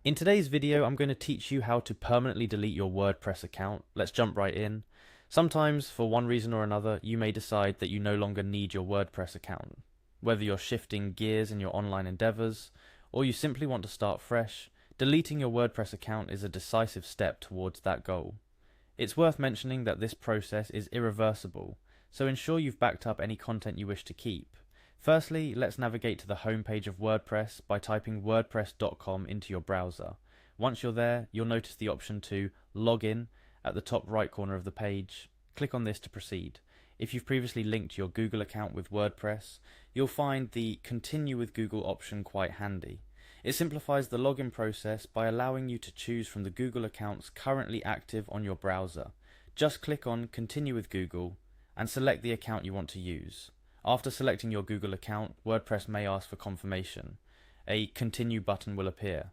In today's video, I'm going to teach you how to permanently delete your WordPress account. Let's jump right in. Sometimes, for one reason or another, you may decide that you no longer need your WordPress account. Whether you're shifting gears in your online endeavors, or you simply want to start fresh, deleting your WordPress account is a decisive step towards that goal. It's worth mentioning that this process is irreversible, so ensure you've backed up any content you wish to keep. Firstly, let's navigate to the homepage of WordPress by typing wordpress.com into your browser. Once you're there, you'll notice the option to log in at the top right corner of the page. Click on this to proceed. If you've previously linked your Google account with WordPress, you'll find the Continue with Google option quite handy. It simplifies the login process by allowing you to choose from the Google accounts currently active on your browser. Just click on Continue with Google and select the account you want to use. After selecting your Google account, WordPress may ask for confirmation. A Continue button will appear.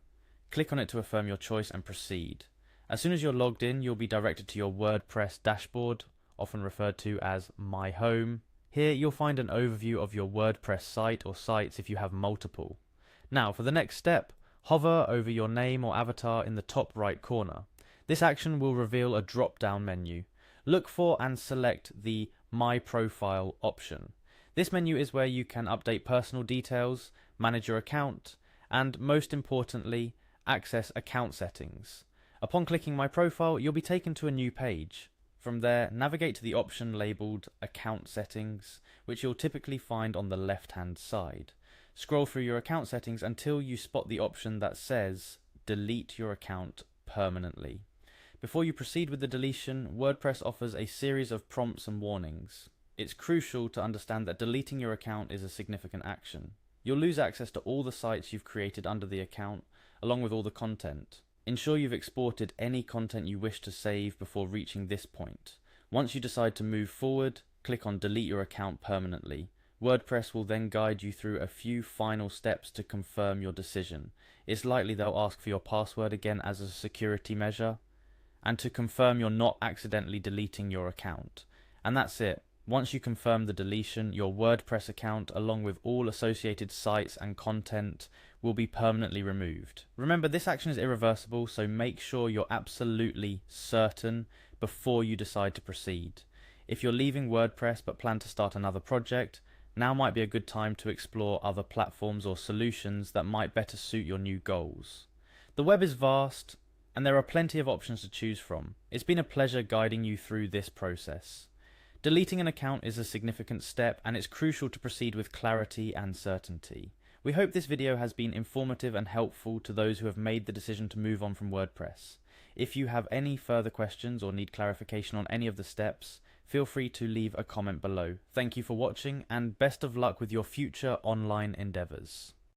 Click on it to affirm your choice and proceed. As soon as you're logged in, you'll be directed to your WordPress dashboard, often referred to as My Home. Here you'll find an overview of your WordPress site or sites if you have multiple. Now for the next step, hover over your name or avatar in the top right corner. This action will reveal a drop-down menu. Look for and select the My Profile option. This menu is where you can update personal details, manage your account, and most importantly, access account settings. Upon clicking My Profile, you'll be taken to a new page. From there, navigate to the option labelled Account Settings, which you'll typically find on the left-hand side. Scroll through your account settings until you spot the option that says Delete your account permanently. Before you proceed with the deletion, WordPress offers a series of prompts and warnings. It's crucial to understand that deleting your account is a significant action. You'll lose access to all the sites you've created under the account, along with all the content. Ensure you've exported any content you wish to save before reaching this point. Once you decide to move forward, click on Delete your account permanently. WordPress will then guide you through a few final steps to confirm your decision. It's likely they'll ask for your password again as a security measure, and to confirm you're not accidentally deleting your account. And that's it. Once you confirm the deletion, your WordPress account, along with all associated sites and content, will be permanently removed. Remember, this action is irreversible, so make sure you're absolutely certain before you decide to proceed. If you're leaving WordPress but plan to start another project, now might be a good time to explore other platforms or solutions that might better suit your new goals. The web is vast, and there are plenty of options to choose from. It's been a pleasure guiding you through this process. Deleting an account is a significant step, and it's crucial to proceed with clarity and certainty. We hope this video has been informative and helpful to those who have made the decision to move on from WordPress. If you have any further questions or need clarification on any of the steps, feel free to leave a comment below. Thank you for watching, and best of luck with your future online endeavors.